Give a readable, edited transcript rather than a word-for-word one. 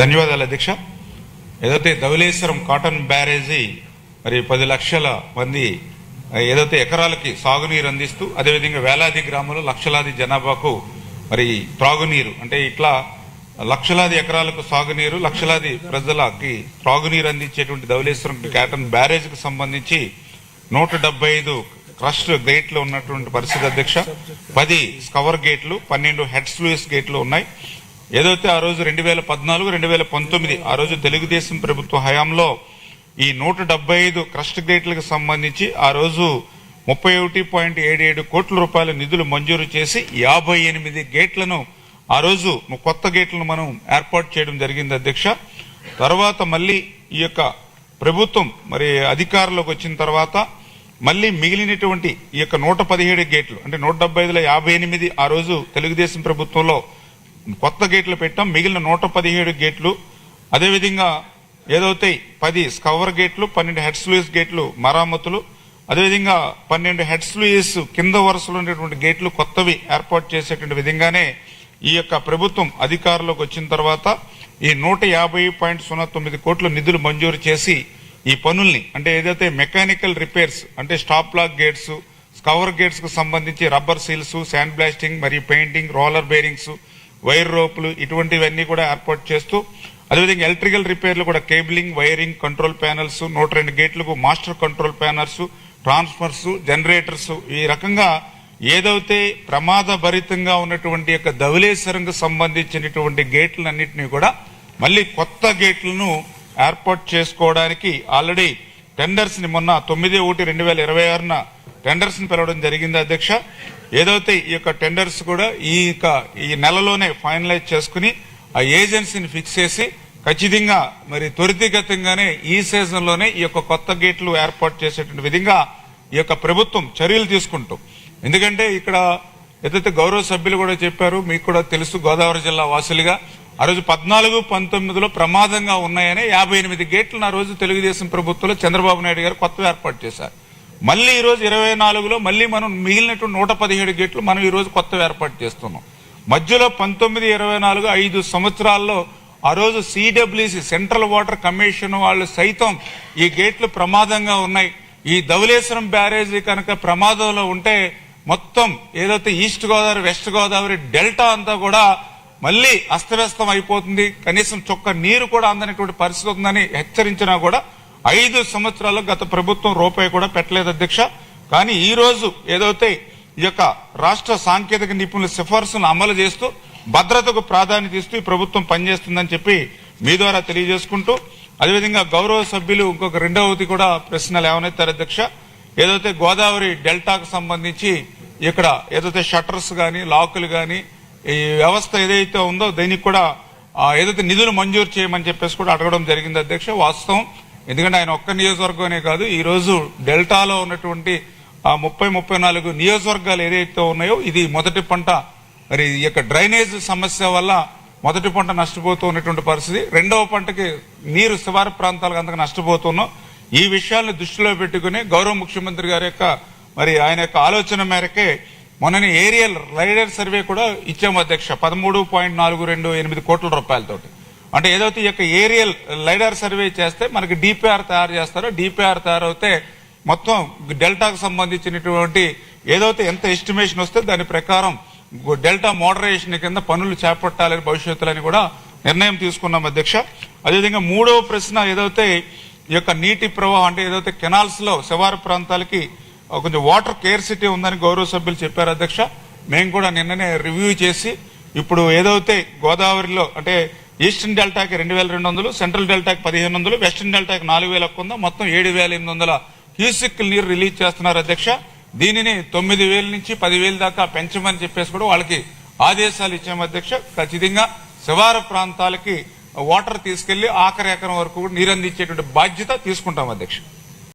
ధన్యవాదాలు అధ్యక్ష. ఏదైతే ధవళేశ్వరం కాటన్ బ్యారేజీ మరి 10 లక్షల మంది ఏదైతే ఎకరాలకి సాగునీరు అందిస్తూ అదేవిధంగా వేలాది గ్రామాలు లక్షలాది జనాభాకు మరి త్రాగునీరు అంటే ఇట్లా లక్షలాది ఎకరాలకు సాగునీరు లక్షలాది ప్రజలకి త్రాగునీరు అందించేటువంటి ధవళేశ్వరం కాటన్ బ్యారేజ్కి సంబంధించి 175 క్రస్ట్ గేట్లు ఉన్నటువంటి పరిస్థితి అధ్యక్ష. 10 స్కవర్ గేట్లు, 12 హెడ్ స్లూయిస్ గేట్లు ఉన్నాయి. ఏదైతే ఆ రోజు 2014, 2019 ఆ రోజు తెలుగుదేశం ప్రభుత్వ హయాంలో ఈ 175 క్రస్ట్ గేట్లకు సంబంధించి ఆ రోజు 31.77 కోట్ల రూపాయల నిధులు మంజూరు చేసి 58 గేట్లను ఆ రోజు కొత్త గేట్లను మనం ఏర్పాటు చేయడం జరిగింది అధ్యక్ష. తర్వాత మళ్ళీ ఈ యొక్క ప్రభుత్వం మరి అధికారంలోకి వచ్చిన తర్వాత మళ్ళీ మిగిలినటువంటి ఈ యొక్క 117 గేట్లు అంటే 175లో 58 ఆ రోజు తెలుగుదేశం ప్రభుత్వంలో కొత్త గేట్లు పెట్టాం. మిగిలిన 117 గేట్లు అదేవిధంగా ఏదైతే 10 స్కవర్ గేట్లు, 12 హెడ్ స్లూయిస్ గేట్లు మరామతులు, అదేవిధంగా 12 హెడ్ స్లూయిస్ కింద వరుసలో ఉండేటువంటి గేట్లు కొత్తవి ఏర్పాటు చేసేటువంటి విధంగానే ఈ యొక్క ప్రభుత్వం అధికారంలోకి వచ్చిన తర్వాత ఈ 150.09 కోట్ల నిధులు మంజూరు చేసి ఈ పనుల్ని అంటే ఏదైతే మెకానికల్ రిపేర్స్ అంటే stop lock gates, scour gates కు సంబంధించి రబ్బర్ సీల్స్, శాండ్ బ్లాస్టింగ్ మరియు పెయింటింగ్, రోలర్ బేరింగ్స్, వైర్ రోపులు ఇటువంటివన్నీ కూడా ఏర్పాటు చేస్తూ అదేవిధంగా ఎలక్ట్రికల్ రిపేర్లు కూడా కేబులింగ్, వైరింగ్, కంట్రోల్ ప్యానల్స్, 102 గేట్లకు master control panels, transformers, generators ఈ రకంగా ఏదైతే ప్రమాదభరితంగా ఉన్నటువంటి యొక్క ధవళేశ్వరంకు సంబంధించినటువంటి గేట్లన్నింటినీ కూడా మళ్ళీ కొత్త గేట్లను ఏర్పాటు చేసుకోవడానికి ఆల్రెడీ టెండర్స్ ని మొన్న 9/1/2026 టెండర్స్ ని పిలవడం జరిగింది అధ్యక్ష. ఏదైతే ఈ యొక్క టెండర్స్ కూడా ఈ నెలలోనే ఫైనలైజ్ చేసుకుని ఆ ఏజెన్సీని ఫిక్స్ చేసి ఖచ్చితంగా మరి త్వరితగతంగానే ఈ సీజన్ లోనే ఈ యొక్క కొత్త గేట్లు ఏర్పాటు చేసేటువంటి విధంగా ఈ యొక్క ప్రభుత్వం చర్యలు తీసుకుంటాం. ఎందుకంటే ఇక్కడ ఏదైతే గౌరవ సభ్యులు కూడా చెప్పారు, మీకు కూడా తెలుసు, గోదావరి జిల్లా వాసులుగా ఆ రోజు 14, 19లో ప్రమాదంగా ఉన్నాయని 58 గేట్లను ఆ రోజు తెలుగుదేశం ప్రభుత్వంలో చంద్రబాబు నాయుడు గారు కొత్తగా ఏర్పాటు చేశారు. మళ్ళీ ఈ రోజు 24లో మళ్ళీ మనం మిగిలినటువంటి 117 గేట్లు మనం ఈ రోజు కొత్తగా ఏర్పాటు చేస్తున్నాం. మధ్యలో 19, 24 5 సంవత్సరాల్లో ఆ రోజు సిడబ్ల్యూసి సెంట్రల్ వాటర్ కమిషన్ వాళ్ళు సైతం ఈ గేట్లు ప్రమాదంగా ఉన్నాయి, ఈ ధవళేశ్వరం బ్యారేజీ కనుక ప్రమాదంలో ఉంటే మొత్తం ఏదైతే east Godavari, west Godavari delta అంతా కూడా మళ్ళీ అస్తవ్యస్తం అయిపోతుంది, కనీసం చొక్క నీరు కూడా అందనటువంటి పరిస్థితి ఉందని హెచ్చరించినా కూడా 5 సంవత్సరాల్లో గత ప్రభుత్వం రూపాయి కూడా పెట్టలేదు అధ్యక్ష. కానీ ఈ రోజు ఏదైతే ఈ యొక్క రాష్ట్ర సాంకేతిక నిపుణుల సిఫార్సులను అమలు చేస్తూ భద్రతకు ప్రాధాన్యత ఇస్తూ ఈ ప్రభుత్వం పనిచేస్తుందని చెప్పి మీ ద్వారా తెలియజేసుకుంటూ అదేవిధంగా గౌరవ సభ్యులు ఇంకొక రెండవది కూడా ప్రశ్నలు ఏమనెత్తారు అధ్యక్ష. ఏదైతే గోదావరి డెల్టాకు సంబంధించి ఇక్కడ ఏదైతే షట్టర్స్ గాని లాకులు గాని ఈ వ్యవస్థ ఏదైతే ఉందో దీనికి కూడా ఏదైతే నిధులు మంజూరు చేయమని చెప్పేసి కూడా అడగడం జరిగింది అధ్యక్ష. వాస్తవం, ఎందుకంటే ఆయన ఒక్క నియోజకవర్గమే కాదు, ఈ రోజు డెల్టాలో ఉన్నటువంటి 30-34 నియోజకవర్గాలు ఏదైతే ఉన్నాయో ఇది మొదటి పంట మరి ఈ యొక్క డ్రైనేజ్ సమస్య వల్ల మొదటి పంట నష్టపోతూ ఉన్నటువంటి పరిస్థితి, రెండవ పంటకి నీరు శివారు ప్రాంతాలకు అంతగా నష్టపోతున్నాం. ఈ విషయాలను దృష్టిలో పెట్టుకుని గౌరవ ముఖ్యమంత్రి గారి యొక్క మరి ఆయన యొక్క ఆలోచన మేరకే మొన్న ఏరియల్ రైడర్ సర్వే కూడా ఇచ్చాము అధ్యక్ష 13.428 కోట్ల రూపాయలతోటి. అంటే ఏదైతే ఈ యొక్క ఏరియల్ లైడర్ సర్వే చేస్తే మనకి డిపిఆర్ తయారు చేస్తారో డిపిఆర్ తయారైతే మొత్తం డెల్టాకు సంబంధించినటువంటి ఏదైతే ఎంత ఎస్టిమేషన్ వస్తే దాని ప్రకారం డెల్టా మోడరేషన్ కింద పనులు చేపట్టాలని భవిష్యత్తులని కూడా నిర్ణయం తీసుకున్నాం అధ్యక్ష. అదేవిధంగా మూడవ ప్రశ్న ఏదైతే ఈ యొక్క నీటి ప్రవాహం అంటే ఏదైతే కెనాల్స్ లో శివారు ప్రాంతాలకి కొంచెం వాటర్ కేర్ సిటీ ఉందని గౌరవ సభ్యులు చెప్పారు అధ్యక్ష. మేము కూడా నిన్ననే రివ్యూ చేసి ఇప్పుడు ఏదైతే గోదావరిలో అంటే ఈస్టర్న్ డెల్టాకి 2200, సెంట్రల్ డెల్టాకి 1500, వెస్టర్న్ డెల్టాకి 4000 మొత్తం 7800 క్యూసెక్ నీరు రిలీజ్ చేస్తున్నారు అధ్యక్ష. దీనిని 9000 నుంచి 10,000 దాకా పెంచమని చెప్పేసి కూడా వాళ్ళకి ఆదేశాలు ఇచ్చాము అధ్యక్ష. ఖచ్చితంగా శివారు ప్రాంతాలకి వాటర్ తీసుకెళ్లి ఆఖరి ఎకరం వరకు కూడా నీరు అందించేటువంటి బాధ్యత తీసుకుంటాం అధ్యక్ష.